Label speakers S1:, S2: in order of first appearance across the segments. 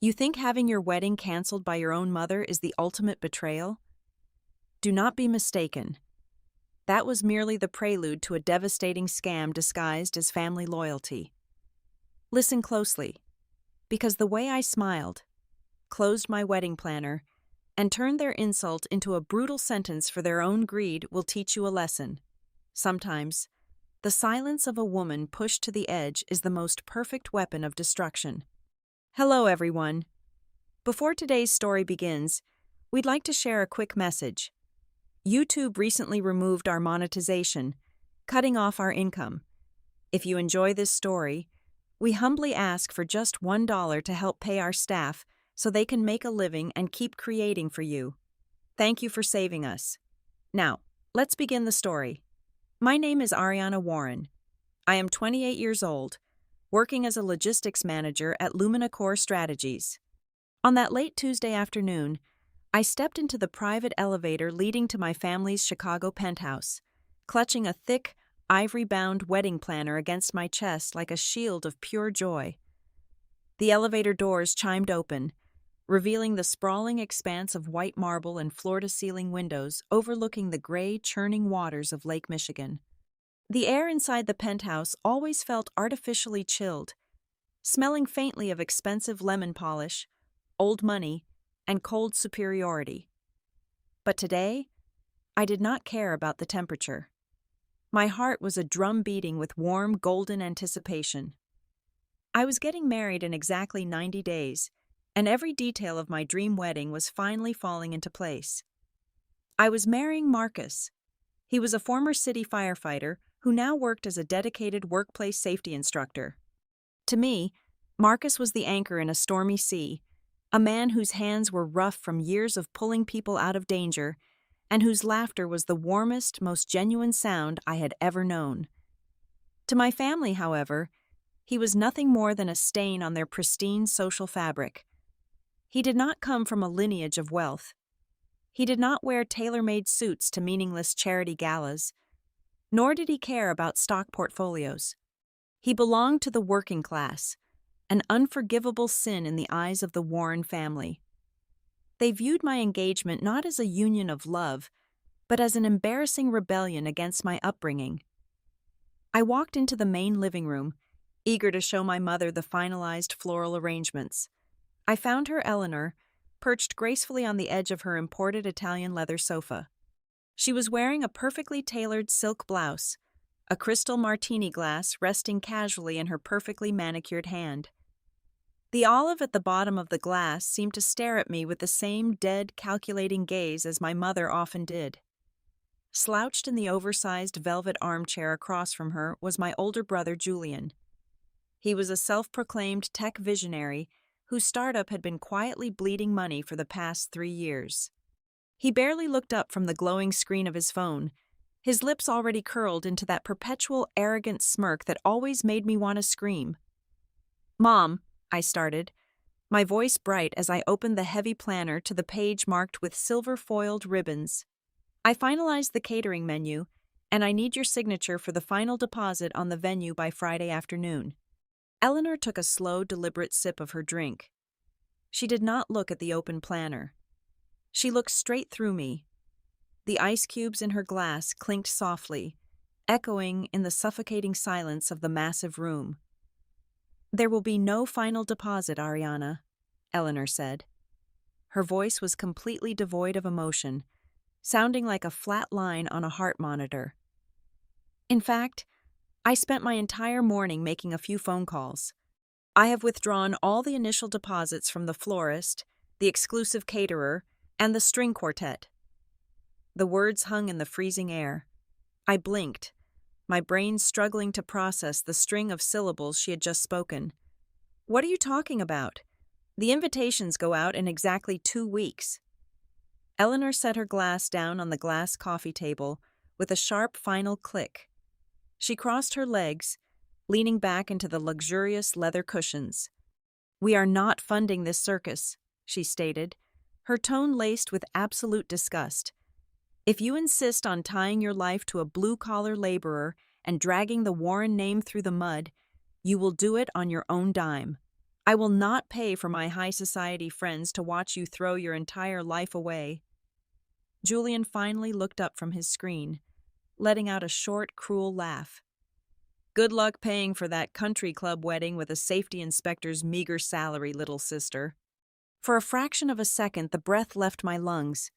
S1: You think having your wedding canceled by your own mother is the ultimate betrayal? Do not be mistaken. That was merely the prelude to a devastating scam disguised as family loyalty. Listen closely, because the way I smiled, closed my wedding planner, and turned their insult into a brutal sentence for their own greed will teach you a lesson. Sometimes, the silence of a woman pushed to the edge is the most perfect weapon of destruction. Hello, everyone. Before today's story begins, we'd like to share a quick message. YouTube recently removed our monetization, cutting off our income. If you enjoy this story, we humbly ask for just $1 to help pay our staff so they can make a living and keep creating for you. Thank you for saving us. Now, let's begin the story. My name is Ariana Warren. I am 28 years old, working as a logistics manager at Lumina Core Strategies. On that late Tuesday afternoon, I stepped into the private elevator leading to my family's Chicago penthouse, clutching a thick, ivory-bound wedding planner against my chest like a shield of pure joy. The elevator doors chimed open, revealing the sprawling expanse of white marble and floor-to-ceiling windows overlooking the gray, churning waters of Lake Michigan. The air inside the penthouse always felt artificially chilled, smelling faintly of expensive lemon polish, old money, and cold superiority. But today, I did not care about the temperature. My heart was a drum beating with warm, golden anticipation. I was getting married in exactly 90 days, and every detail of my dream wedding was finally falling into place. I was marrying Marcus. He was a former city firefighter who now worked as a dedicated workplace safety instructor. To me, Marcus was the anchor in a stormy sea, a man whose hands were rough from years of pulling people out of danger, and whose laughter was the warmest, most genuine sound I had ever known. To my family, however, he was nothing more than a stain on their pristine social fabric. He did not come from a lineage of wealth. He did not wear tailor-made suits to meaningless charity galas, nor did he care about stock portfolios. He belonged to the working class, an unforgivable sin in the eyes of the Warren family. They viewed my engagement not as a union of love, but as an embarrassing rebellion against my upbringing. I walked into the main living room, eager to show my mother the finalized floral arrangements. I found her, Eleanor, perched gracefully on the edge of her imported Italian leather sofa. She was wearing a perfectly tailored silk blouse, a crystal martini glass resting casually in her perfectly manicured hand. The olive at the bottom of the glass seemed to stare at me with the same dead, calculating gaze as my mother often did. Slouched in the oversized velvet armchair across from her was my older brother, Julian. He was a self-proclaimed tech visionary whose startup had been quietly bleeding money for the past 3 years. He barely looked up from the glowing screen of his phone, his lips already curled into that perpetual arrogant smirk that always made me want to scream. "Mom," I started, my voice bright as I opened the heavy planner to the page marked with silver-foiled ribbons. "I finalized the catering menu, and I need your signature for the final deposit on the venue by Friday afternoon." Eleanor took a slow, deliberate sip of her drink. She did not look at the open planner. She looked straight through me. The ice cubes in her glass clinked softly, echoing in the suffocating silence of the massive room. "There will be no final deposit, Ariana," Eleanor said. Her voice was completely devoid of emotion, sounding like a flat line on a heart monitor. In fact, I spent my entire morning making a few phone calls. I have withdrawn all the initial deposits from the florist, the exclusive caterer, and the string quartet. The words hung in the freezing air. I blinked, my brain struggling to process the string of syllables she had just spoken. "What are you talking about? The invitations go out in exactly 2 weeks. Eleanor set her glass down on the glass coffee table with a sharp final click. She crossed her legs, leaning back into the luxurious leather cushions. "We are not funding this circus," she stated, her tone laced with absolute disgust. "If you insist on tying your life to a blue-collar laborer and dragging the Warren name through the mud, you will do it on your own dime. I will not pay for my high society friends to watch you throw your entire life away. Julian finally looked up from his screen, letting out a short, cruel laugh. Good luck paying for that country club wedding with a safety inspector's meager salary, little sister. For a fraction of a second, the breath left my lungs.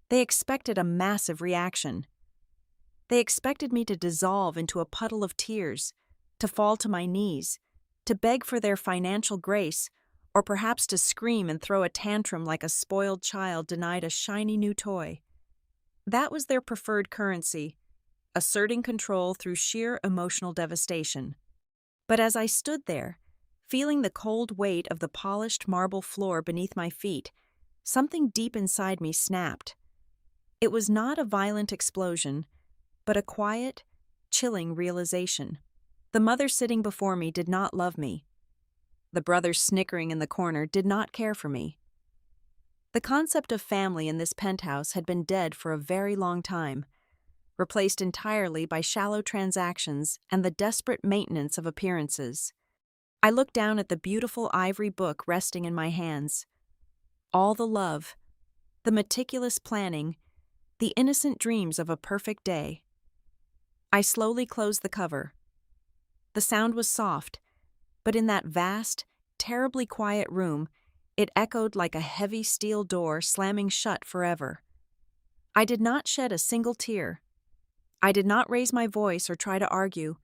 S1: They expected a massive reaction. They expected me to dissolve into a puddle of tears, to fall to my knees, to beg for their financial grace, or perhaps to scream and throw a tantrum like a spoiled child denied a shiny new toy. That was their preferred currency, asserting control through sheer emotional devastation. But as I stood there, feeling the cold weight of the polished marble floor beneath my feet, something deep inside me snapped. It was not a violent explosion, but a quiet, chilling realization. The mother sitting before me did not love me. The brother snickering in the corner did not care for me. The concept of family in this penthouse had been dead for a very long time, replaced entirely by shallow transactions and the desperate maintenance of appearances. I looked down at the beautiful ivory book resting in my hands. All the love, the meticulous planning, the innocent dreams of a perfect day. I slowly closed the cover. The sound was soft, but in that vast, terribly quiet room, it echoed like a heavy steel door slamming shut forever. I did not shed a single tear. I did not raise my voice or try to argue.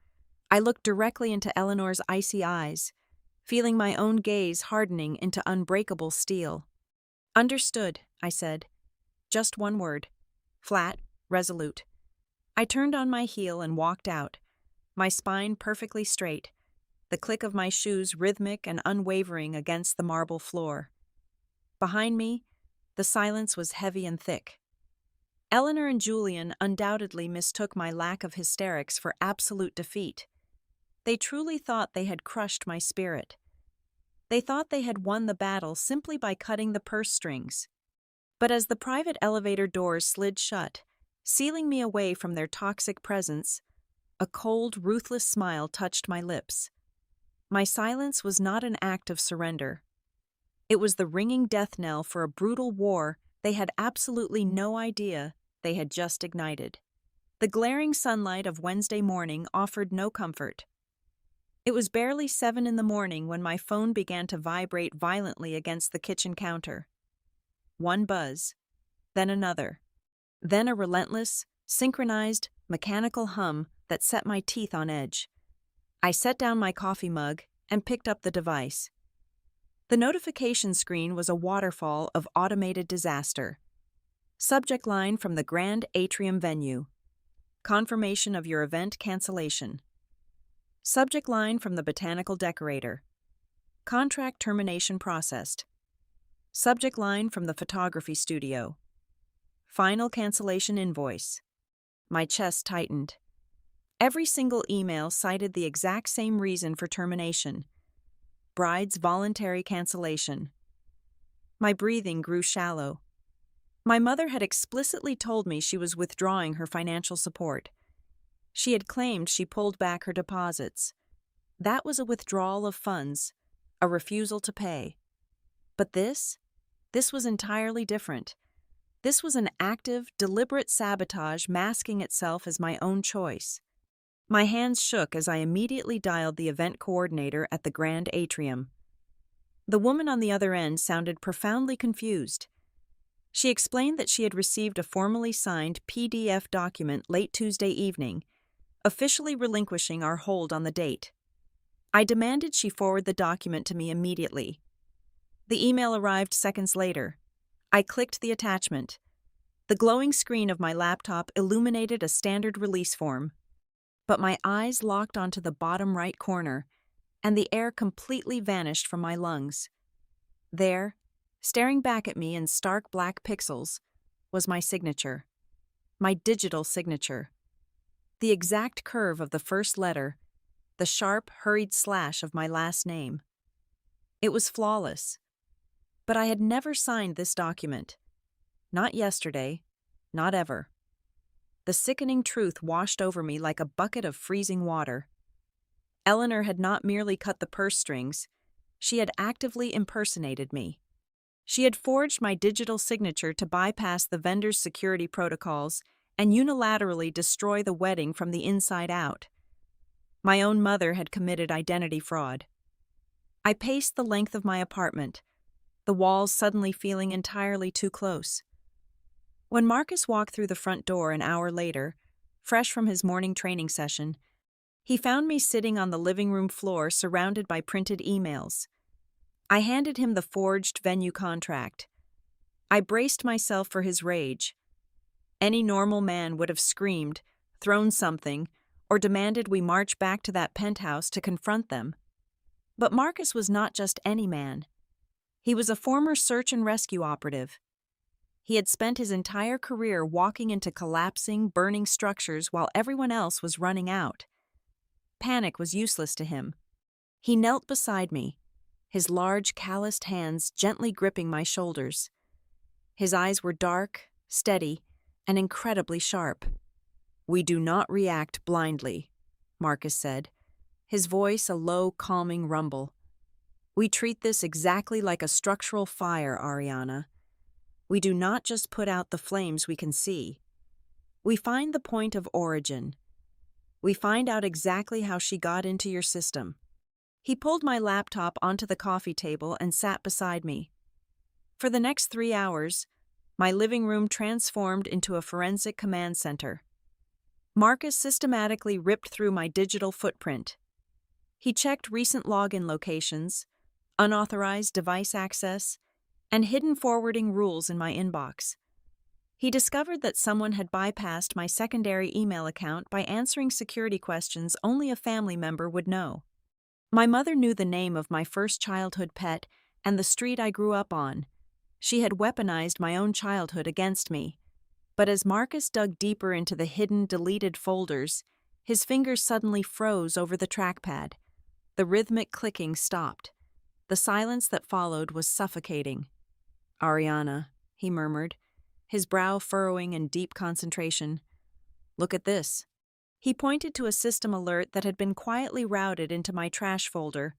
S1: I looked directly into Eleanor's icy eyes, feeling my own gaze hardening into unbreakable steel. "Understood," I said. Just one word. Flat, resolute. I turned on my heel and walked out, my spine perfectly straight, the click of my shoes rhythmic and unwavering against the marble floor. Behind me, the silence was heavy and thick. Eleanor and Julian undoubtedly mistook my lack of hysterics for absolute defeat. They truly thought they had crushed my spirit. They thought they had won the battle simply by cutting the purse strings. But as the private elevator doors slid shut, sealing me away from their toxic presence, a cold, ruthless smile touched my lips. My silence was not an act of surrender. It was the ringing death knell for a brutal war they had absolutely no idea they had just ignited. The glaring sunlight of Wednesday morning offered no comfort. It was barely 7 a.m. when my phone began to vibrate violently against the kitchen counter. One buzz, then another, then a relentless, synchronized, mechanical hum that set my teeth on edge. I set down my coffee mug and picked up the device. The notification screen was a waterfall of automated disaster. Subject line from the Grand Atrium venue. Confirmation of your event cancellation. Subject line from the botanical decorator. Contract termination processed. Subject line from the photography studio. Final cancellation invoice. My chest tightened. Every single email cited the exact same reason for termination: bride's voluntary cancellation. My breathing grew shallow. My mother had explicitly told me she was withdrawing her financial support. She had claimed she pulled back her deposits. That was a withdrawal of funds, a refusal to pay. But this was entirely different. This was an active, deliberate sabotage masking itself as my own choice. My hands shook as I immediately dialed the event coordinator at the Grand Atrium. The woman on the other end sounded profoundly confused. She explained that she had received a formally signed PDF document late Tuesday evening, officially relinquishing our hold on the date. I demanded she forward the document to me immediately. The email arrived seconds later. I clicked the attachment. The glowing screen of my laptop illuminated a standard release form. But my eyes locked onto the bottom right corner, and the air completely vanished from my lungs. There, staring back at me in stark black pixels, was my signature. My digital signature. The exact curve of the first letter, the sharp, hurried slash of my last name. It was flawless. But I had never signed this document. Not yesterday, not ever. The sickening truth washed over me like a bucket of freezing water. Eleanor had not merely cut the purse strings, She had actively impersonated me. She had forged my digital signature to bypass the vendor's security protocols and unilaterally destroy the wedding from the inside out. My own mother had committed identity fraud. I paced the length of my apartment, the walls suddenly feeling entirely too close. When Marcus walked through the front door an hour later, fresh from his morning training session, he found me sitting on the living room floor surrounded by printed emails. I handed him the forged venue contract. I braced myself for his rage. Any normal man would have screamed, thrown something, or demanded we march back to that penthouse to confront them. But Marcus was not just any man. He was a former search and rescue operative. He had spent his entire career walking into collapsing, burning structures while everyone else was running out. Panic was useless to him. He knelt beside me, his large, calloused hands gently gripping my shoulders. His eyes were dark, steady, and incredibly sharp. "We do not react blindly," Marcus said, his voice a low, calming rumble. "We treat this exactly like a structural fire, Ariana. We do not just put out the flames we can see. We find the point of origin. We find out exactly how she got into your system." He pulled my laptop onto the coffee table and sat beside me. For the next 3 hours, my living room transformed into a forensic command center. Marcus systematically ripped through my digital footprint. He checked recent login locations, unauthorized device access, and hidden forwarding rules in my inbox. He discovered that someone had bypassed my secondary email account by answering security questions only a family member would know. My mother knew the name of my first childhood pet and the street I grew up on. She had weaponized my own childhood against me. But as Marcus dug deeper into the hidden, deleted folders, his fingers suddenly froze over the trackpad. The rhythmic clicking stopped. The silence that followed was suffocating. "Ariana," he murmured, his brow furrowing in deep concentration. "Look at this." He pointed to a system alert that had been quietly routed into my trash folder,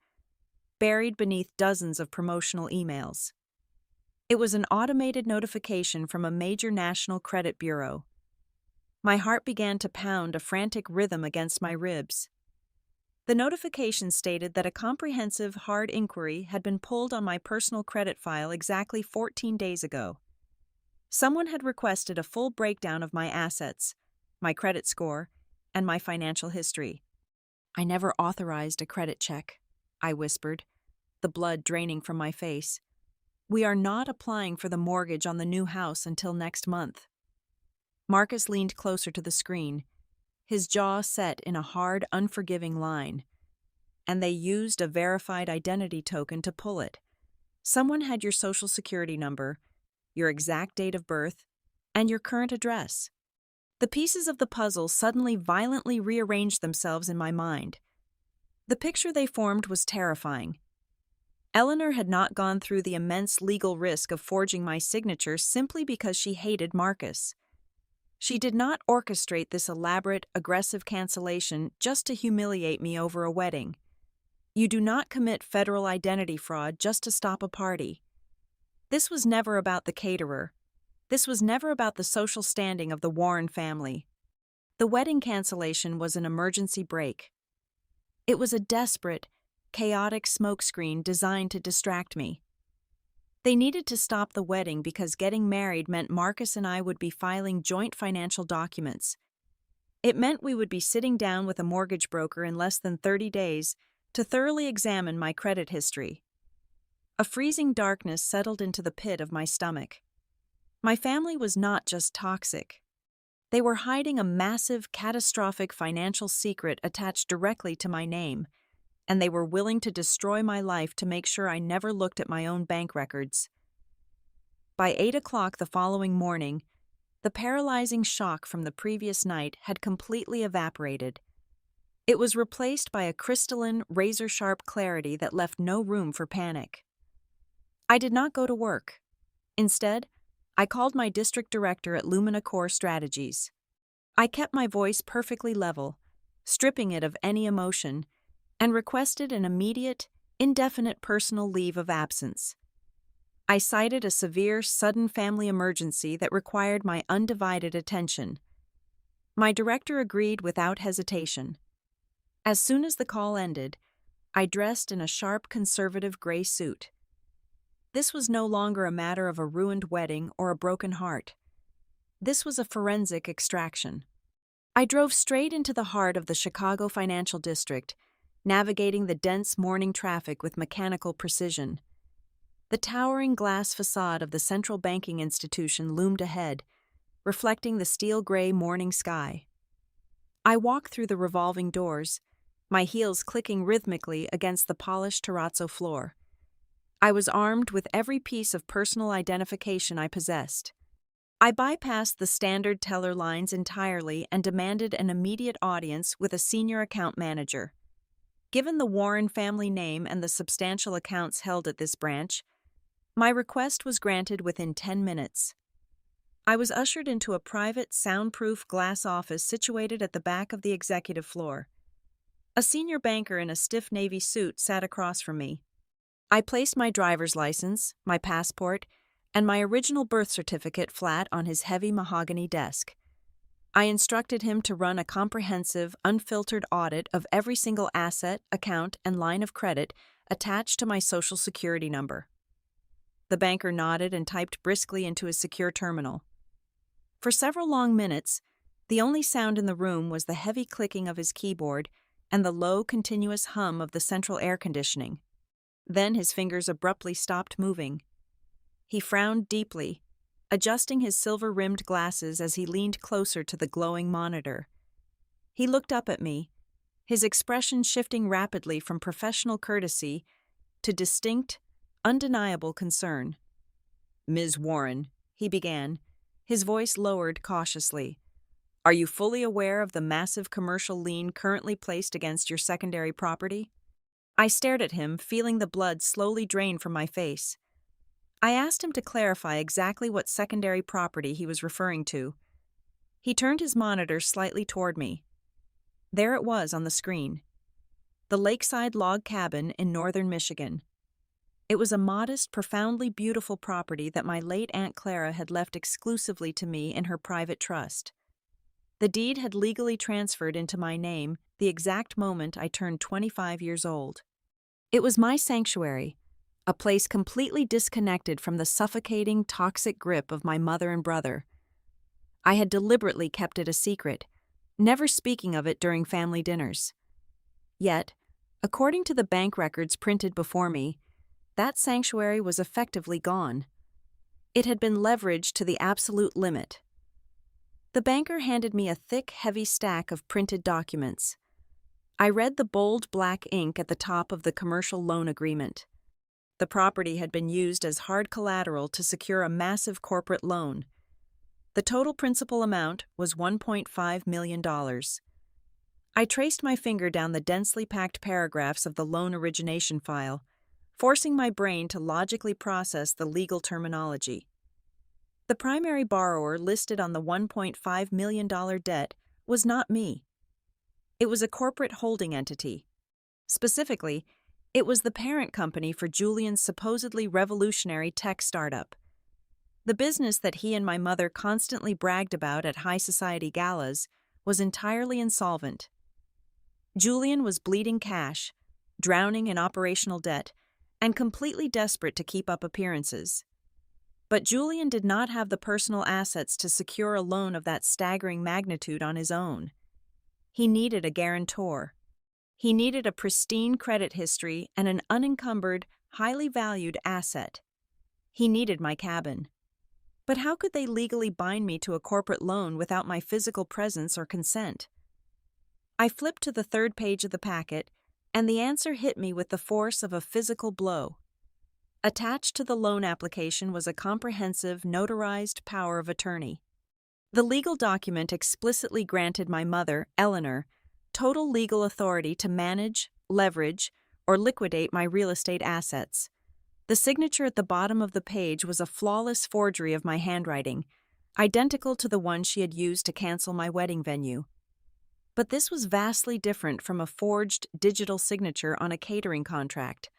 S1: buried beneath dozens of promotional emails. It was an automated notification from a major national credit bureau. My heart began to pound a frantic rhythm against my ribs. The notification stated that a comprehensive, hard inquiry had been pulled on my personal credit file exactly 14 days ago. Someone had requested a full breakdown of my assets, my credit score, and my financial history. "I never authorized a credit check," I whispered, the blood draining from my face. "We are not applying for the mortgage on the new house until next month." Marcus leaned closer to the screen, his jaw set in a hard, unforgiving line. "And they used a verified identity token to pull it. Someone had your social security number, your exact date of birth, and your current address." The pieces of the puzzle suddenly violently rearranged themselves in my mind. The picture they formed was terrifying. Eleanor had not gone through the immense legal risk of forging my signature simply because she hated Marcus. She did not orchestrate this elaborate, aggressive cancellation just to humiliate me over a wedding. You do not commit federal identity fraud just to stop a party. This was never about the caterer. This was never about the social standing of the Warren family. The wedding cancellation was an emergency brake. It was a desperate, chaotic smokescreen designed to distract me. They needed to stop the wedding because getting married meant Marcus and I would be filing joint financial documents. It meant we would be sitting down with a mortgage broker in less than 30 days to thoroughly examine my credit history. A freezing darkness settled into the pit of my stomach. My family was not just toxic. They were hiding a massive, catastrophic financial secret attached directly to my name, and they were willing to destroy my life to make sure I never looked at my own bank records. By 8 o'clock the following morning, the paralyzing shock from the previous night had completely evaporated. It was replaced by a crystalline, razor-sharp clarity that left no room for panic. I did not go to work. Instead, I called my district director at Lumina Core Strategies. I kept my voice perfectly level, stripping it of any emotion, and requested an immediate, indefinite personal leave of absence. I cited a severe, sudden family emergency that required my undivided attention. My director agreed without hesitation. As soon as the call ended, I dressed in a sharp conservative gray suit. This was no longer a matter of a ruined wedding or a broken heart. This was a forensic extraction. I drove straight into the heart of the Chicago financial district, navigating the dense morning traffic with mechanical precision. The towering glass facade of the central banking institution loomed ahead, reflecting the steel-gray morning sky. I walked through the revolving doors, my heels clicking rhythmically against the polished terrazzo floor. I was armed with every piece of personal identification I possessed. I bypassed the standard teller lines entirely and demanded an immediate audience with a senior account manager. Given the Warren family name and the substantial accounts held at this branch, my request was granted within 10 minutes. I was ushered into a private, soundproof glass office situated at the back of the executive floor. A senior banker in a stiff navy suit sat across from me. I placed my driver's license, my passport, and my original birth certificate flat on his heavy mahogany desk. I instructed him to run a comprehensive, unfiltered audit of every single asset, account, and line of credit attached to my Social Security number. The banker nodded and typed briskly into his secure terminal. For several long minutes, the only sound in the room was the heavy clicking of his keyboard and the low, continuous hum of the central air conditioning. Then his fingers abruptly stopped moving. He frowned deeply, adjusting his silver-rimmed glasses as he leaned closer to the glowing monitor. He looked up at me, his expression shifting rapidly from professional courtesy to distinct, undeniable concern. "Ms. Warren," he began, his voice lowered cautiously, "are you fully aware of the massive commercial lien currently placed against your secondary property?" I stared at him, feeling the blood slowly drain from my face. I asked him to clarify exactly what secondary property he was referring to. He turned his monitor slightly toward me. There it was on the screen. The lakeside log cabin in northern Michigan. It was a modest, profoundly beautiful property that my late Aunt Clara had left exclusively to me in her private trust. The deed had legally transferred into my name the exact moment I turned 25 years old. It was my sanctuary, a place completely disconnected from the suffocating, toxic grip of my mother and brother. I had deliberately kept it a secret, never speaking of it during family dinners. Yet, according to the bank records printed before me, that sanctuary was effectively gone. It had been leveraged to the absolute limit. The banker handed me a thick, heavy stack of printed documents. I read the bold black ink at the top of the commercial loan agreement. The property had been used as hard collateral to secure a massive corporate loan. The total principal amount was $1.5 million. I traced my finger down the densely packed paragraphs of the loan origination file, forcing my brain to logically process the legal terminology. The primary borrower listed on the $1.5 million debt was not me. It was a corporate holding entity. Specifically, it was the parent company for Julian's supposedly revolutionary tech startup. The business that he and my mother constantly bragged about at high society galas was entirely insolvent. Julian was bleeding cash, drowning in operational debt, and completely desperate to keep up appearances. But Julian did not have the personal assets to secure a loan of that staggering magnitude on his own. He needed a guarantor. He needed a pristine credit history and an unencumbered, highly valued asset. He needed my cabin. But how could they legally bind me to a corporate loan without my physical presence or consent? I flipped to the third page of the packet, and the answer hit me with the force of a physical blow. Attached to the loan application was a comprehensive, notarized power of attorney. The legal document explicitly granted my mother, Eleanor, total legal authority to manage, leverage, or liquidate my real estate assets. The signature at the bottom of the page was a flawless forgery of my handwriting, identical to the one she had used to cancel my wedding venue. But this was vastly different from a forged digital signature on a catering contract.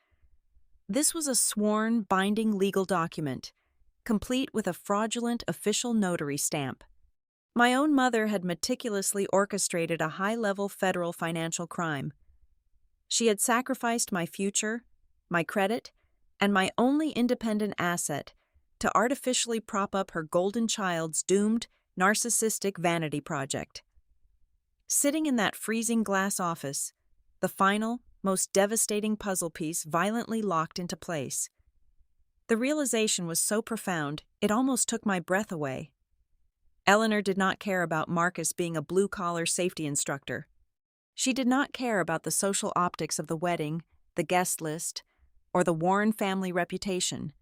S1: This was a sworn, binding legal document, complete with a fraudulent official notary stamp. My own mother had meticulously orchestrated a high-level federal financial crime. She had sacrificed my future, my credit, and my only independent asset to artificially prop up her golden child's doomed, narcissistic vanity project. Sitting in that freezing glass office, the final, most devastating puzzle piece violently locked into place. The realization was so profound, it almost took my breath away. Eleanor did not care about Marcus being a blue-collar safety instructor. She did not care about the social optics of the wedding, the guest list, or the Warren family reputation.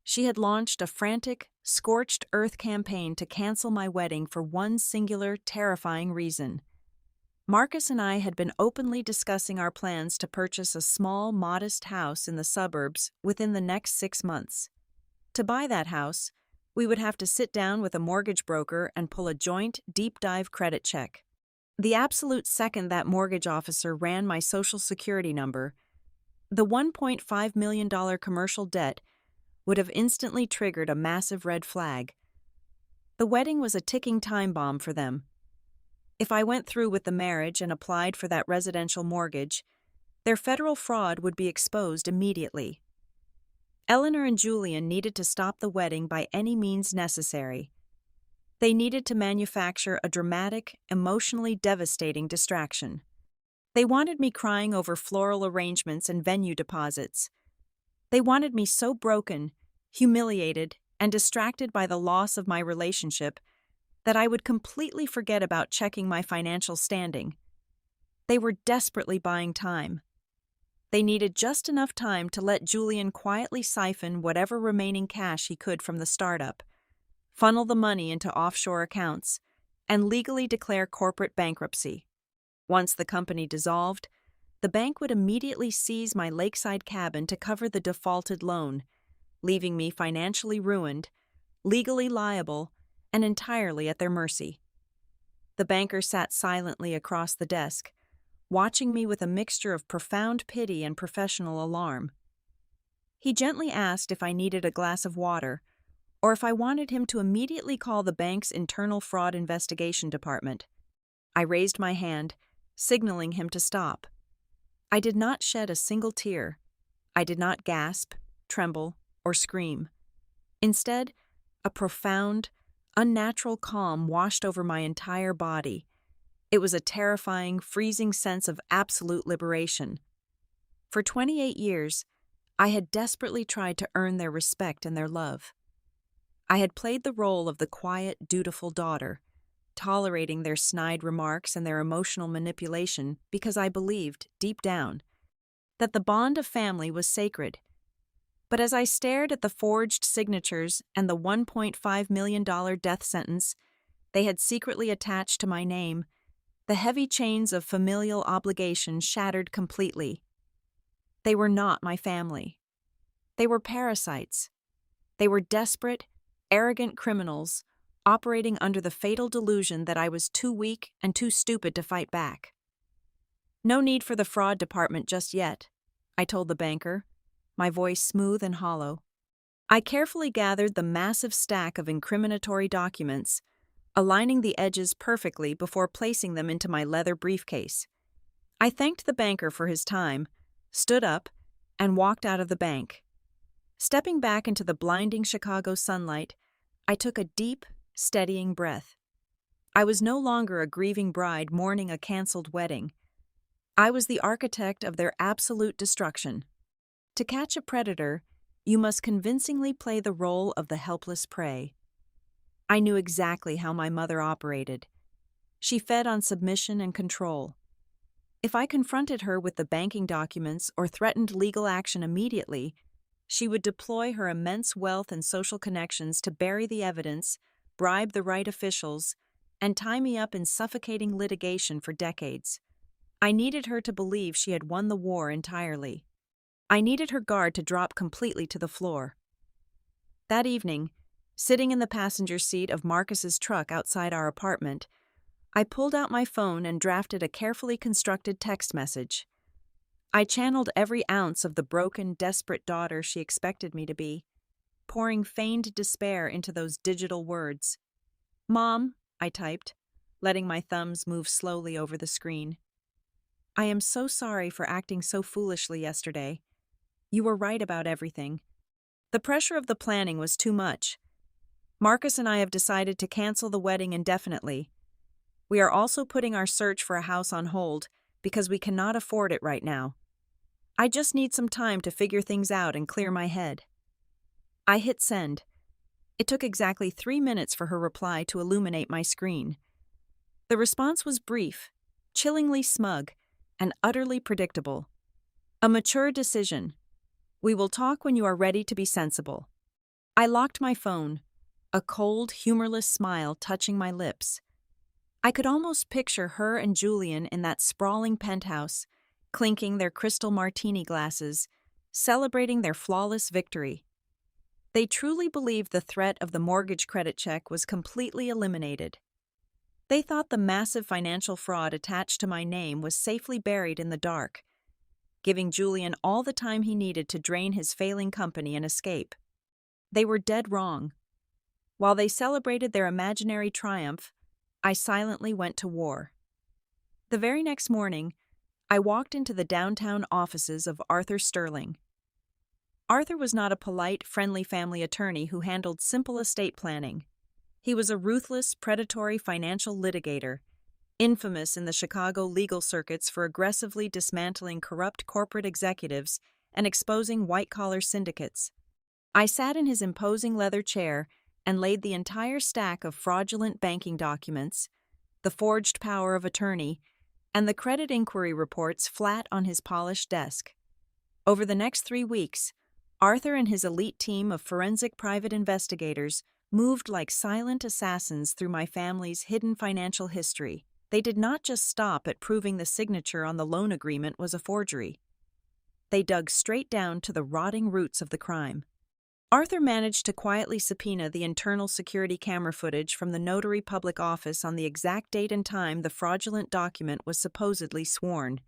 S1: She had launched a frantic, scorched earth campaign to cancel my wedding for one singular, terrifying reason. Marcus and I had been openly discussing our plans to purchase a small, modest house in the suburbs within the next 6 months. To buy that house, we would have to sit down with a mortgage broker and pull a joint, deep-dive credit check. The absolute second that mortgage officer ran my Social Security number, the $1.5 million commercial debt would have instantly triggered a massive red flag. The wedding was a ticking time bomb for them. If I went through with the marriage and applied for that residential mortgage, their federal fraud would be exposed immediately. Eleanor and Julian needed to stop the wedding by any means necessary. They needed to manufacture a dramatic, emotionally devastating distraction. They wanted me crying over floral arrangements and venue deposits. They wanted me so broken, humiliated, and distracted by the loss of my relationship that I would completely forget about checking my financial standing. They were desperately buying time. They needed just enough time to let Julian quietly siphon whatever remaining cash he could from the startup, funnel the money into offshore accounts, and legally declare corporate bankruptcy. Once the company dissolved, the bank would immediately seize my lakeside cabin to cover the defaulted loan, leaving me financially ruined, legally liable, and entirely at their mercy. The banker sat silently across the desk, watching me with a mixture of profound pity and professional alarm. He gently asked if I needed a glass of water, or if I wanted him to immediately call the bank's internal fraud investigation department. I raised my hand, signaling him to stop. I did not shed a single tear. I did not gasp, tremble, or scream. Instead, a profound, unnatural calm washed over my entire body. It was a terrifying, freezing sense of absolute liberation. For 28 years, I had desperately tried to earn their respect and their love. I had played the role of the quiet, dutiful daughter, tolerating their snide remarks and their emotional manipulation because I believed, deep down, that the bond of family was sacred. But as I stared at the forged signatures and the $1.5 million death sentence they had secretly attached to my name, the heavy chains of familial obligation shattered completely. They were not my family. They were parasites. They were desperate, arrogant criminals operating under the fatal delusion that I was too weak and too stupid to fight back. "No need for the fraud department just yet," I told the banker, my voice smooth and hollow. I carefully gathered the massive stack of incriminatory documents, aligning the edges perfectly before placing them into my leather briefcase. I thanked the banker for his time, stood up, and walked out of the bank. Stepping back into the blinding Chicago sunlight, I took a deep, steadying breath. I was no longer a grieving bride mourning a canceled wedding. I was the architect of their absolute destruction. To catch a predator, you must convincingly play the role of the helpless prey. I knew exactly how my mother operated. She fed on submission and control. If I confronted her with the banking documents or threatened legal action immediately, she would deploy her immense wealth and social connections to bury the evidence, bribe the right officials, and tie me up in suffocating litigation for decades. I needed her to believe she had won the war entirely. I needed her guard to drop completely to the floor. That evening, sitting in the passenger seat of Marcus's truck outside our apartment, I pulled out my phone and drafted a carefully constructed text message. I channeled every ounce of the broken, desperate daughter she expected me to be, pouring feigned despair into those digital words. "Mom," I typed, letting my thumbs move slowly over the screen. "I am so sorry for acting so foolishly yesterday. You were right about everything. The pressure of the planning was too much. Marcus and I have decided to cancel the wedding indefinitely. We are also putting our search for a house on hold because we cannot afford it right now. I just need some time to figure things out and clear my head." I hit send. It took exactly 3 minutes for her reply to illuminate my screen. The response was brief, chillingly smug, and utterly predictable. "A mature decision. We will talk when you are ready to be sensible." I locked my phone, a cold, humorless smile touching my lips. I could almost picture her and Julian in that sprawling penthouse, clinking their crystal martini glasses, celebrating their flawless victory. They truly believed the threat of the mortgage credit check was completely eliminated. They thought the massive financial fraud attached to my name was safely buried in the dark, giving Julian all the time he needed to drain his failing company and escape. They were dead wrong. While they celebrated their imaginary triumph, I silently went to war. The very next morning, I walked into the downtown offices of Arthur Sterling. Arthur was not a polite, friendly family attorney who handled simple estate planning. He was a ruthless, predatory financial litigator, infamous in the Chicago legal circuits for aggressively dismantling corrupt corporate executives and exposing white-collar syndicates. I sat in his imposing leather chair and laid the entire stack of fraudulent banking documents, the forged power of attorney, and the credit inquiry reports flat on his polished desk. Over the next 3 weeks, Arthur and his elite team of forensic private investigators moved like silent assassins through my family's hidden financial history. They did not just stop at proving the signature on the loan agreement was a forgery. They dug straight down to the rotting roots of the crime. Arthur managed to quietly subpoena the internal security camera footage from the notary public office on the exact date and time the fraudulent document was supposedly sworn.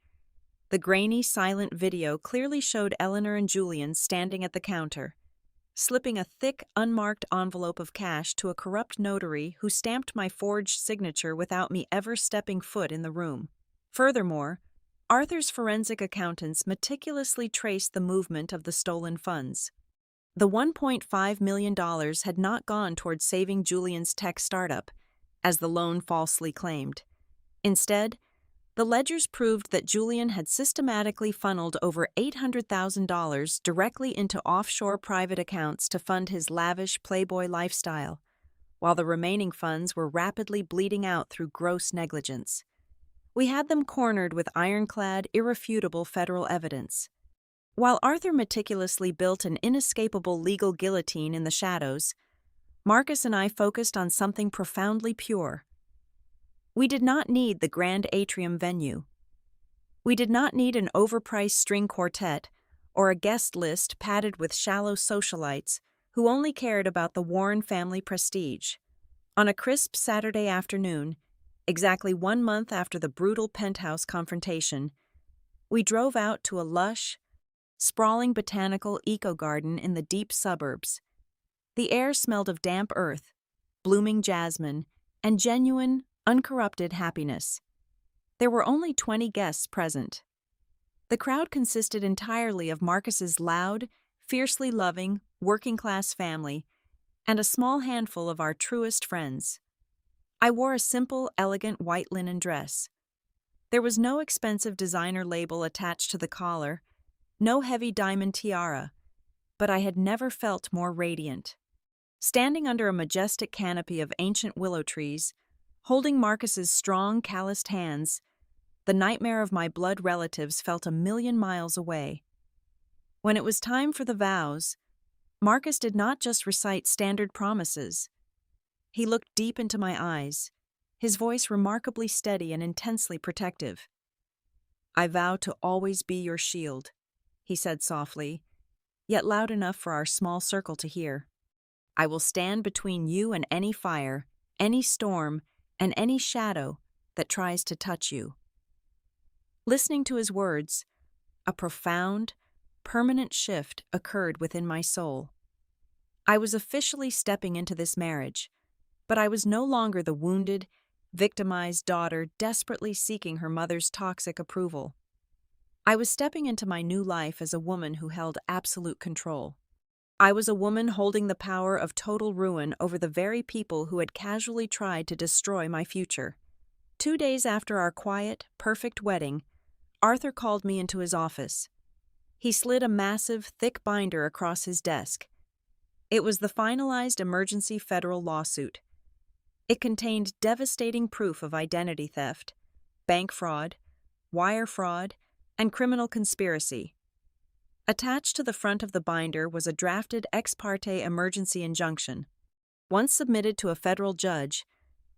S1: The grainy, silent video clearly showed Eleanor and Julian standing at the counter, slipping a thick, unmarked envelope of cash to a corrupt notary who stamped my forged signature without me ever stepping foot in the room. Furthermore, Arthur's forensic accountants meticulously traced the movement of the stolen funds. The $1.5 million had not gone towards saving Julian's tech startup, as the loan falsely claimed. Instead, the ledgers proved that Julian had systematically funneled over $800,000 directly into offshore private accounts to fund his lavish Playboy lifestyle, while the remaining funds were rapidly bleeding out through gross negligence. We had them cornered with ironclad, irrefutable federal evidence. While Arthur meticulously built an inescapable legal guillotine in the shadows, Marcus and I focused on something profoundly pure. We did not need the grand atrium venue. We did not need an overpriced string quartet or a guest list padded with shallow socialites who only cared about the Warren family prestige. On a crisp Saturday afternoon, exactly 1 month after the brutal penthouse confrontation, we drove out to a lush, sprawling botanical eco-garden in the deep suburbs. The air smelled of damp earth, blooming jasmine, and genuine, uncorrupted happiness. There were only 20 guests present. The crowd consisted entirely of Marcus's loud, fiercely loving, working-class family, and a small handful of our truest friends. I wore a simple, elegant white linen dress. There was no expensive designer label attached to the collar, no heavy diamond tiara, but I had never felt more radiant. Standing under a majestic canopy of ancient willow trees, holding Marcus's strong, calloused hands, the nightmare of my blood relatives felt 1,000,000 miles away. When it was time for the vows, Marcus did not just recite standard promises. He looked deep into my eyes, his voice remarkably steady and intensely protective. "I vow to always be your shield," he said softly, yet loud enough for our small circle to hear. "I will stand between you and any fire, any storm, and any shadow that tries to touch you." Listening to his words, A profound, permanent shift occurred within my soul. I was officially stepping into this marriage, but I was no longer the wounded, victimized daughter desperately seeking her mother's toxic approval. I was stepping into my new life as a woman who held absolute control. I was a woman holding the power of total ruin over the very people who had casually tried to destroy my future. 2 days after our quiet, perfect wedding, Arthur called me into his office. He slid a massive, thick binder across his desk. It was the finalized emergency federal lawsuit. It contained devastating proof of identity theft, bank fraud, wire fraud, and criminal conspiracy. Attached to the front of the binder was a drafted ex parte emergency injunction. Once submitted to a federal judge,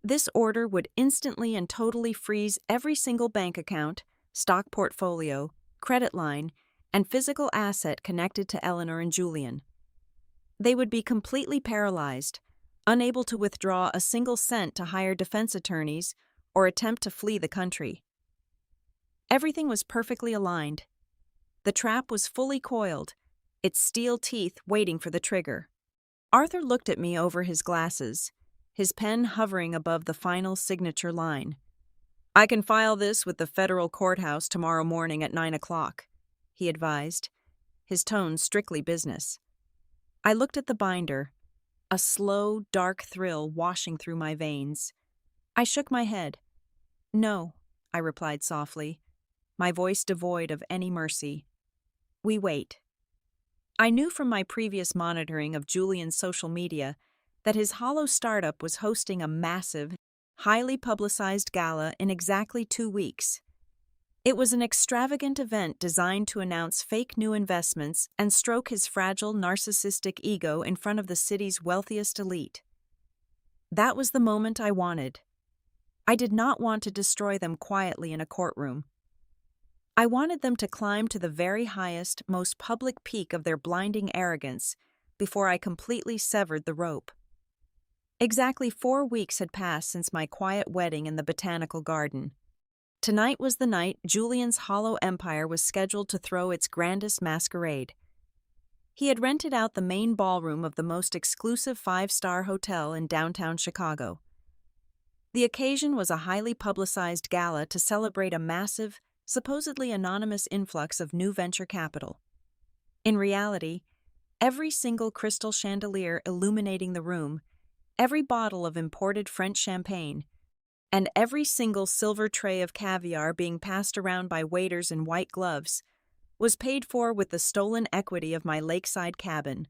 S1: this order would instantly and totally freeze every single bank account, stock portfolio, credit line, and physical asset connected to Eleanor and Julian. They would be completely paralyzed, unable to withdraw a single cent to hire defense attorneys or attempt to flee the country. Everything was perfectly aligned. The trap was fully coiled, its steel teeth waiting for the trigger. Arthur looked at me over his glasses, his pen hovering above the final signature line. "I can file this with the federal courthouse tomorrow morning at 9 o'clock, he advised, his tone strictly business. I looked at the binder, a slow, dark thrill washing through my veins. I shook my head. "No," I replied softly, my voice devoid of any mercy. "We wait." I knew from my previous monitoring of Julian's social media that his hollow startup was hosting a massive, highly publicized gala in exactly 2 weeks. It was an extravagant event designed to announce fake new investments and stroke his fragile, narcissistic ego in front of the city's wealthiest elite. That was the moment I wanted. I did not want to destroy them quietly in a courtroom. I wanted them to climb to the very highest, most public peak of their blinding arrogance before I completely severed the rope. Exactly 4 weeks had passed since my quiet wedding in the botanical garden. Tonight was the night Julian's hollow empire was scheduled to throw its grandest masquerade. He had rented out the main ballroom of the most exclusive 5-star hotel in downtown Chicago. The occasion was a highly publicized gala to celebrate a massive, supposedly anonymous influx of new venture capital. In reality, every single crystal chandelier illuminating the room, every bottle of imported French champagne, and every single silver tray of caviar being passed around by waiters in white gloves was paid for with the stolen equity of my lakeside cabin.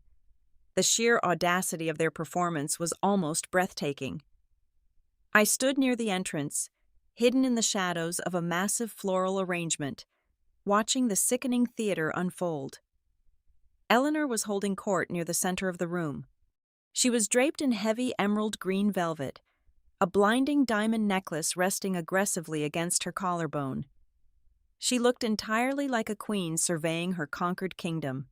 S1: The sheer audacity of their performance was almost breathtaking. I stood near the entrance, hidden in the shadows of a massive floral arrangement, watching the sickening theater unfold. Eleanor was holding court near the center of the room. She was draped in heavy emerald green velvet, a blinding diamond necklace resting aggressively against her collarbone. She looked entirely like a queen surveying her conquered kingdom.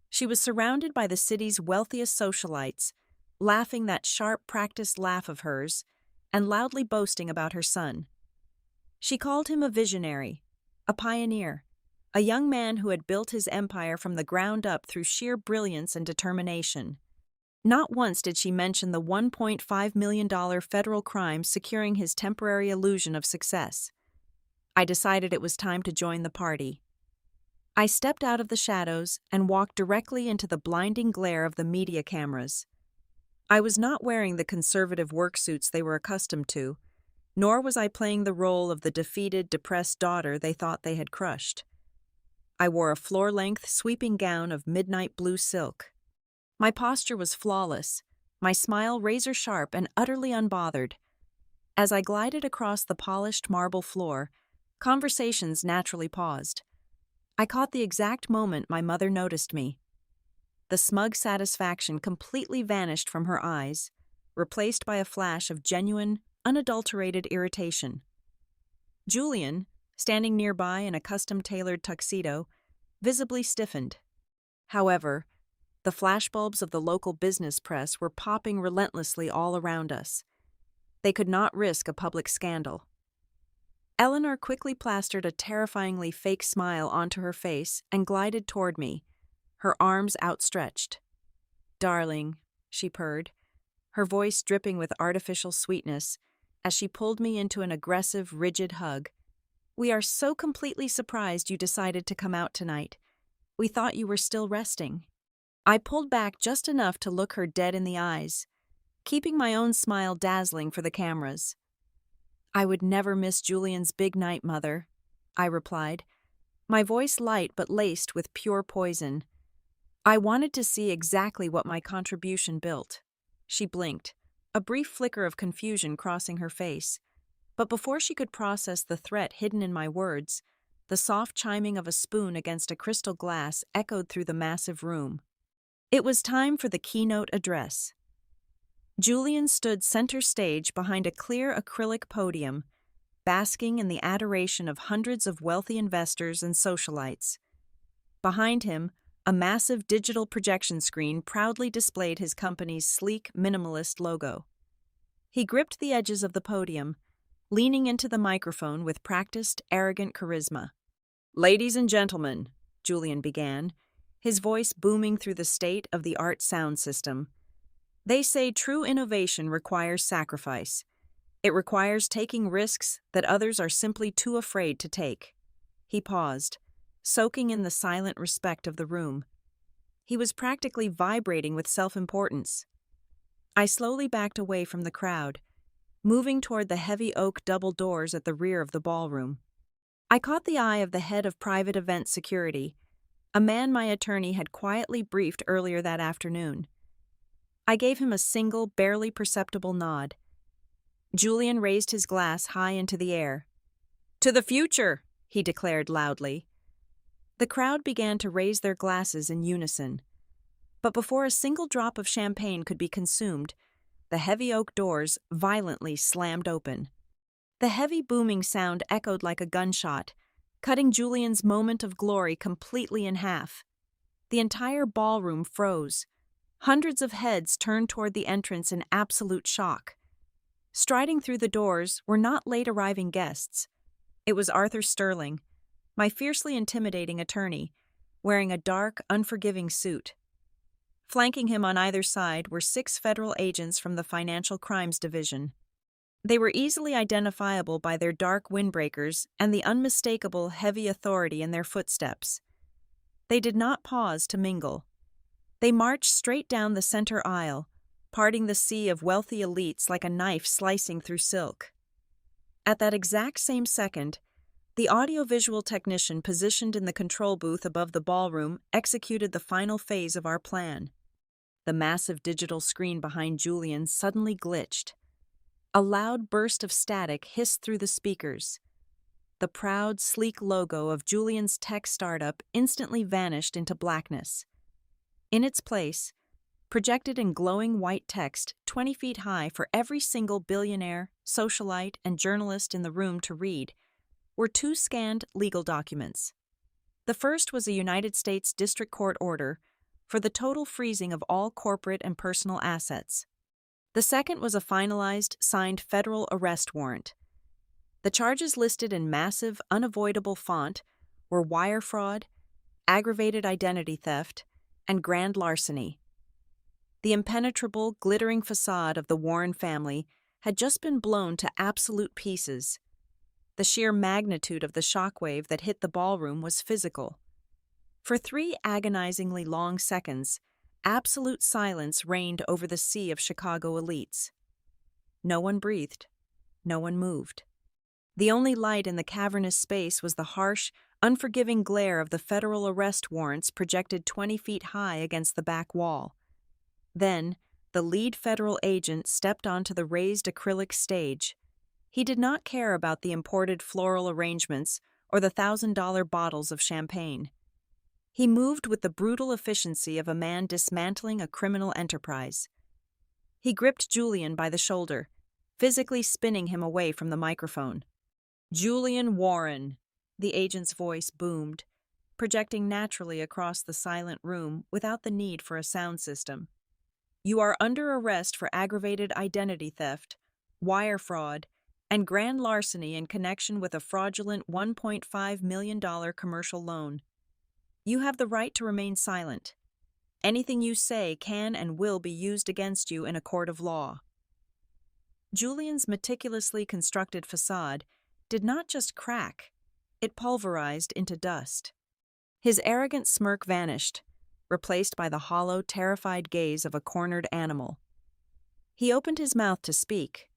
S1: She was surrounded by the city's wealthiest socialites, laughing that sharp, practiced laugh of hers, and loudly boasting about her son. She called him a visionary, a pioneer, a young man who had built his empire from the ground up through sheer brilliance and determination. Not once did she mention the $1.5 million federal crime securing his temporary illusion of success. I decided it was time to join the party. I stepped out of the shadows and walked directly into the blinding glare of the media cameras. I was not wearing the conservative work suits they were accustomed to, nor was I playing the role of the defeated, depressed daughter they thought they had crushed. I wore a floor-length, sweeping gown of midnight blue silk. My posture was flawless, my smile razor-sharp and utterly unbothered. As I glided across the polished marble floor, conversations naturally paused. I caught the exact moment my mother noticed me. The smug satisfaction completely vanished from her eyes, replaced by a flash of genuine, unadulterated irritation. Julian, standing nearby in a custom-tailored tuxedo, visibly stiffened. However, the flashbulbs of the local business press were popping relentlessly all around us. They could not risk a public scandal. Eleanor quickly plastered a terrifyingly fake smile onto her face and glided toward me, her arms outstretched. "Darling," she purred, her voice dripping with artificial sweetness, as she pulled me into an aggressive, rigid hug. "We are so completely surprised you decided to come out tonight. We thought you were still resting." I pulled back just enough to look her dead in the eyes, keeping my own smile dazzling for the cameras. "I would never miss Julian's big night, Mother," I replied, my voice light but laced with pure poison. "I wanted to see exactly what my contribution built." She blinked, a brief flicker of confusion crossing her face. But before she could process the threat hidden in my words, the soft chiming of a spoon against a crystal glass echoed through the massive room. It was time for the keynote address. Julian stood center stage behind a clear acrylic podium, basking in the adoration of hundreds of wealthy investors and socialites. Behind him, a massive digital projection screen proudly displayed his company's sleek, minimalist logo. He gripped the edges of the podium, leaning into the microphone with practiced, arrogant charisma. "Ladies and gentlemen," Julian began, his voice booming through the state-of-the-art sound system. "They say true innovation requires sacrifice. It requires taking risks that others are simply too afraid to take." He paused, soaking in the silent respect of the room. He was practically vibrating with self-importance. I slowly backed away from the crowd, moving toward the heavy oak double doors at the rear of the ballroom. I caught the eye of the head of private event security, a man my attorney had quietly briefed earlier that afternoon. I gave him a single, barely perceptible nod. Julian raised his glass high into the air. "To the future!" he declared loudly. The crowd began to raise their glasses in unison. But before a single drop of champagne could be consumed, the heavy oak doors violently slammed open. The heavy booming sound echoed like a gunshot, cutting Julian's moment of glory completely in half. The entire ballroom froze. Hundreds of heads turned toward the entrance in absolute shock. Striding through the doors were not late-arriving guests. It was Arthur Sterling, my fiercely intimidating attorney, wearing a dark, unforgiving suit. Flanking him on either side were 6 federal agents from the Financial Crimes Division. They were easily identifiable by their dark windbreakers and the unmistakable heavy authority in their footsteps. They did not pause to mingle. They marched straight down the center aisle, parting the sea of wealthy elites like a knife slicing through silk. At that exact same second, the audiovisual technician positioned in the control booth above the ballroom executed the final phase of our plan. The massive digital screen behind Julian suddenly glitched. A loud burst of static hissed through the speakers. The proud, sleek logo of Julian's tech startup instantly vanished into blackness. In its place, projected in glowing white text 20 feet high for every single billionaire, socialite, and journalist in the room to read, were 2 scanned legal documents. The first was a United States District Court order for the total freezing of all corporate and personal assets. The second was a finalized, signed federal arrest warrant. The charges listed in massive, unavoidable font were wire fraud, aggravated identity theft, and grand larceny. The impenetrable, glittering facade of the Warren family had just been blown to absolute pieces. The sheer magnitude of the shockwave that hit the ballroom was physical. For 3 agonizingly long seconds, absolute silence reigned over the sea of Chicago elites. No one breathed. No one moved. The only light in the cavernous space was the harsh, unforgiving glare of the federal arrest warrants projected 20 feet high against the back wall. Then, the lead federal agent stepped onto the raised acrylic stage. He did not care about the imported floral arrangements or the $1,000 bottles of champagne. He moved with the brutal efficiency of a man dismantling a criminal enterprise. He gripped Julian by the shoulder, physically spinning him away from the microphone. "Julian Warren," the agent's voice boomed, projecting naturally across the silent room without the need for a sound system. "You are under arrest for aggravated identity theft, wire fraud, and grand larceny in connection with a fraudulent $1.5 million commercial loan. You have the right to remain silent. Anything you say can and will be used against you in a court of law. Julian's meticulously constructed facade did not just crack, it pulverized into dust. His arrogant smirk vanished, replaced by the hollow, terrified gaze of a cornered animal. He opened his mouth to speak,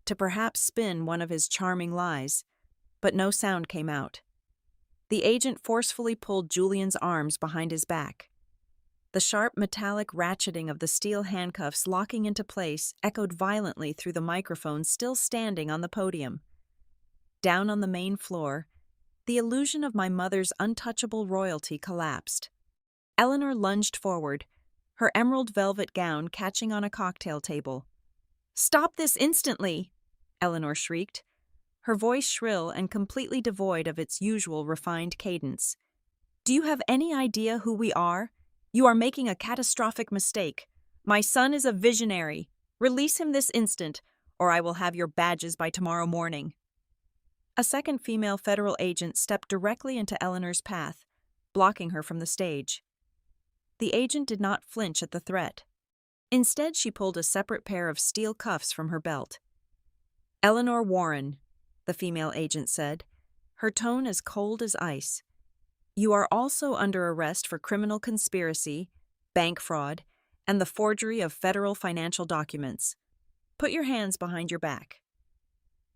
S1: to perhaps spin one of his charming lies, but no sound came out. The agent forcefully pulled Julian's arms behind his back. The sharp metallic ratcheting of the steel handcuffs locking into place echoed violently through the microphone still standing on the podium. Down on the main floor, the illusion of my mother's untouchable royalty collapsed. Eleanor lunged forward, her emerald velvet gown catching on a cocktail table. "Stop this instantly!" Eleanor shrieked, her voice shrill and completely devoid of its usual refined cadence. "Do you have any idea who we are? You are making a catastrophic mistake. My son is a visionary. Release him this instant, or I will have your badges by tomorrow morning." A second female federal agent stepped directly into Eleanor's path, blocking her from the stage. The agent did not flinch at the threat. Instead, she pulled a separate pair of steel cuffs from her belt. "Eleanor Warren," the female agent said, her tone as cold as ice. "You are also under arrest for criminal conspiracy, bank fraud, and the forgery of federal financial documents. Put your hands behind your back."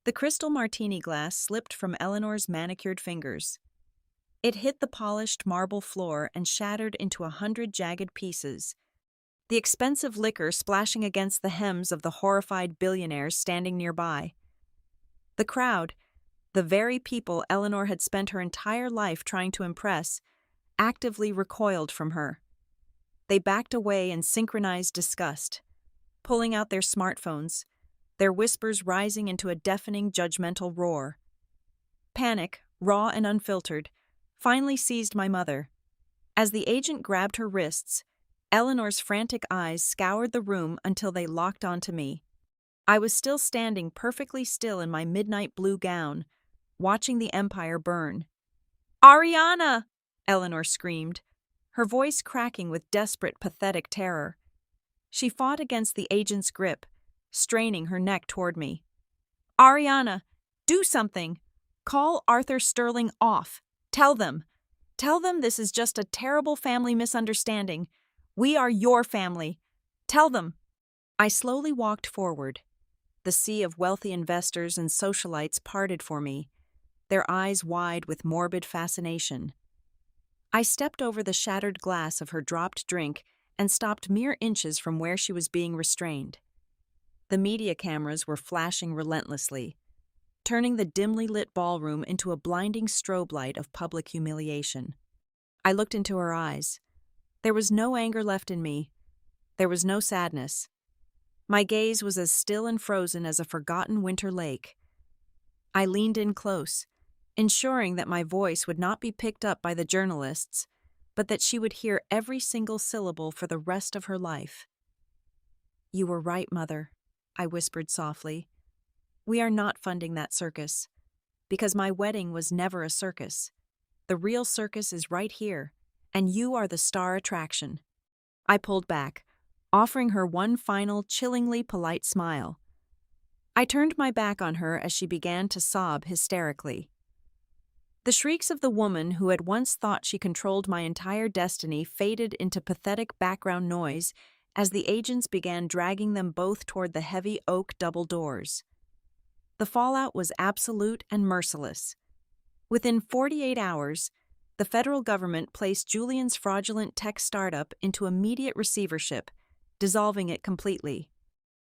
S1: The crystal martini glass slipped from Eleanor's manicured fingers. It hit the polished marble floor and shattered into 100 jagged pieces, the expensive liquor splashing against the hems of the horrified billionaires standing nearby. The crowd, the very people Eleanor had spent her entire life trying to impress, actively recoiled from her. They backed away in synchronized disgust, pulling out their smartphones, their whispers rising into a deafening, judgmental roar. Panic, raw and unfiltered, finally seized my mother. As the agent grabbed her wrists, Eleanor's frantic eyes scoured the room until they locked onto me. I was still standing perfectly still in my midnight blue gown, watching the empire burn. "Ariana!" Eleanor screamed, her voice cracking with desperate, pathetic terror. She fought against the agent's grip, straining her neck toward me. "Ariana, do something! Call Arthur Sterling off! Tell them this is just a terrible family misunderstanding. We are your family. Tell them." I slowly walked forward. The sea of wealthy investors and socialites parted for me, their eyes wide with morbid fascination. I stepped over the shattered glass of her dropped drink and stopped mere inches from where she was being restrained. The media cameras were flashing relentlessly, turning the dimly lit ballroom into a blinding strobe light of public humiliation. I looked into her eyes. There was no anger left in me. There was no sadness. My gaze was as still and frozen as a forgotten winter lake. I leaned in close, ensuring that my voice would not be picked up by the journalists, but that she would hear every single syllable for the rest of her life. "You were right, Mother," I whispered softly. "We are not funding that circus, because my wedding was never a circus. The real circus is right here, and you are the star attraction." I pulled back, offering her one final, chillingly polite smile. I turned my back on her as she began to sob hysterically. The shrieks of the woman who had once thought she controlled my entire destiny faded into pathetic background noise as the agents began dragging them both toward the heavy oak double doors. The fallout was absolute and merciless. Within 48 hours, the federal government placed Julian's fraudulent tech startup into immediate receivership, dissolving it completely.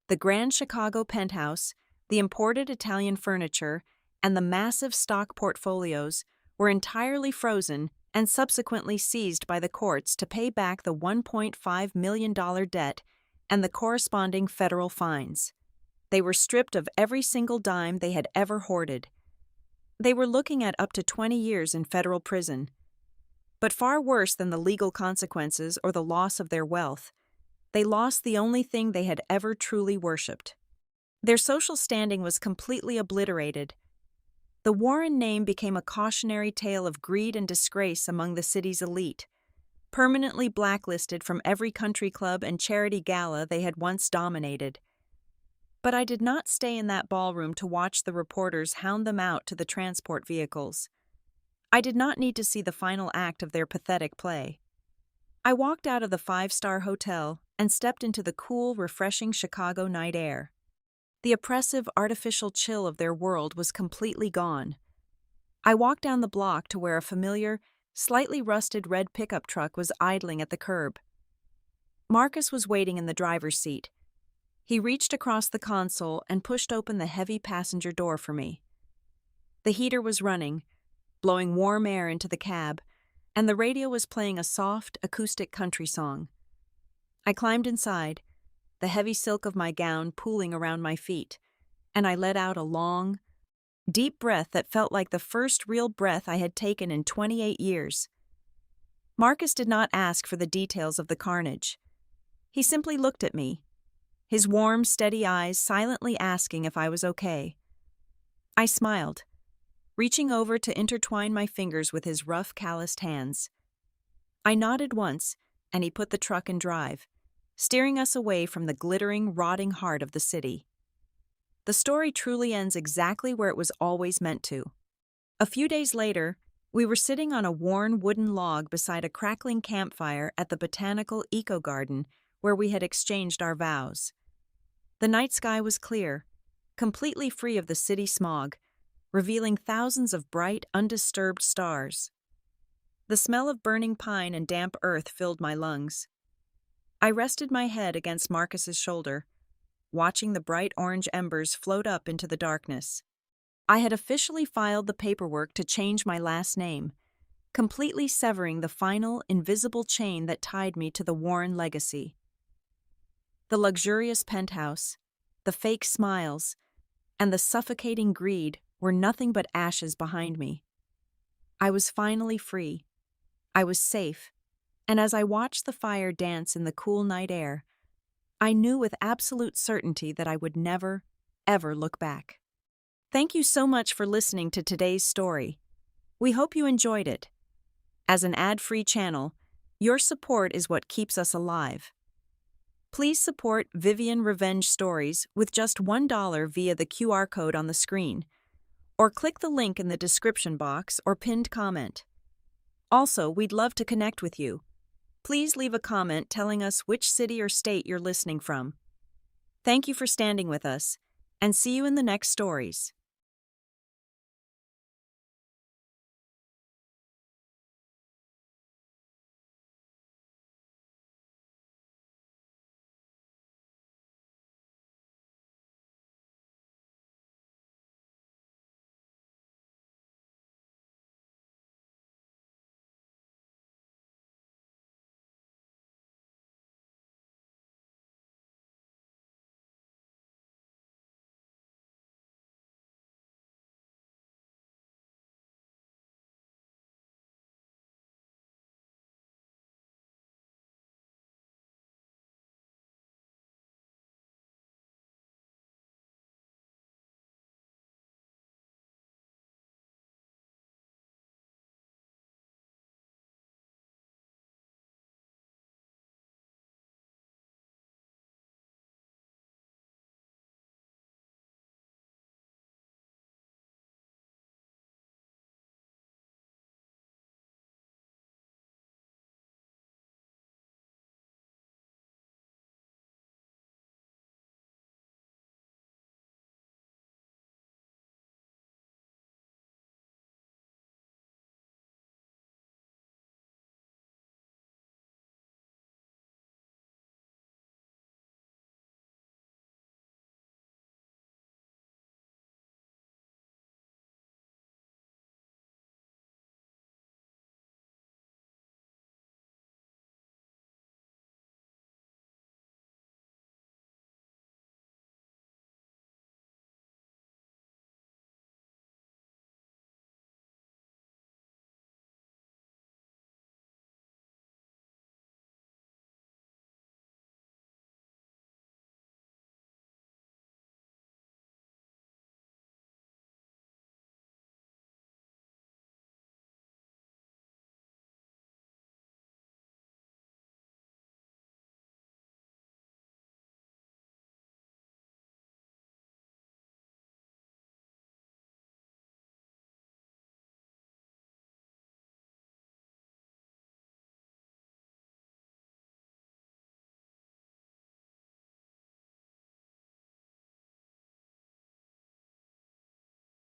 S1: The Grand Chicago penthouse, the imported Italian furniture, and the massive stock portfolios were entirely frozen and subsequently seized by the courts to pay back the $1.5 million debt and the corresponding federal fines. They were stripped of every single dime they had ever hoarded. They were looking at up to 20 years in federal prison. But far worse than the legal consequences or the loss of their wealth, they lost the only thing they had ever truly worshipped. Their social standing was completely obliterated. The Warren name became a cautionary tale of greed and disgrace among the city's elite, permanently blacklisted from every country club and charity gala they had once dominated. But I did not stay in that ballroom to watch the reporters hound them out to the transport vehicles. I did not need to see the final act of their pathetic play. I walked out of the five-star hotel and stepped into the cool, refreshing Chicago night air. The oppressive, artificial chill of their world was completely gone. I walked down the block to where a familiar, slightly rusted red pickup truck was idling at the curb. Marcus was waiting in the driver's seat. He reached across the console and pushed open the heavy passenger door for me. The heater was running, blowing warm air into the cab, and the radio was playing a soft, acoustic country song. I climbed inside, the heavy silk of my gown pooling around my feet, and I let out a long, deep breath that felt like the first real breath I had taken in 28 years. Marcus did not ask for the details of the carnage. He simply looked at me, his warm, steady eyes silently asking if I was okay. I smiled, reaching over to intertwine my fingers with his rough, calloused hands. I nodded once, and he put the truck in drive, steering us away from the glittering, rotting heart of the city. The story truly ends exactly where it was always meant to. A few days later, we were sitting on a worn wooden log beside a crackling campfire at the botanical eco garden where we had exchanged our vows. The night sky was clear, completely free of the city smog, revealing thousands of bright, undisturbed stars. The smell of burning pine and damp earth filled my lungs. I rested my head against Marcus's shoulder, watching the bright orange embers float up into the darkness. I had officially filed the paperwork to change my last name, completely severing the final, invisible chain that tied me to the Warren legacy. The luxurious penthouse, the fake smiles, and the suffocating greed were nothing but ashes behind me. I was finally free. I was safe, and as I watched the fire dance in the cool night air, I knew with absolute certainty that I would never, ever look back. Thank you so much for listening to today's story. We hope you enjoyed it. As an ad-free channel, your support is what keeps us alive. Please support Vivian Revenge Stories with just $1 via the QR code on the screen, or click the link in the description box or pinned comment. Also, we'd love to connect with you. Please leave a comment telling us which city or state you're listening from. Thank you for standing with us, and see you in the next stories.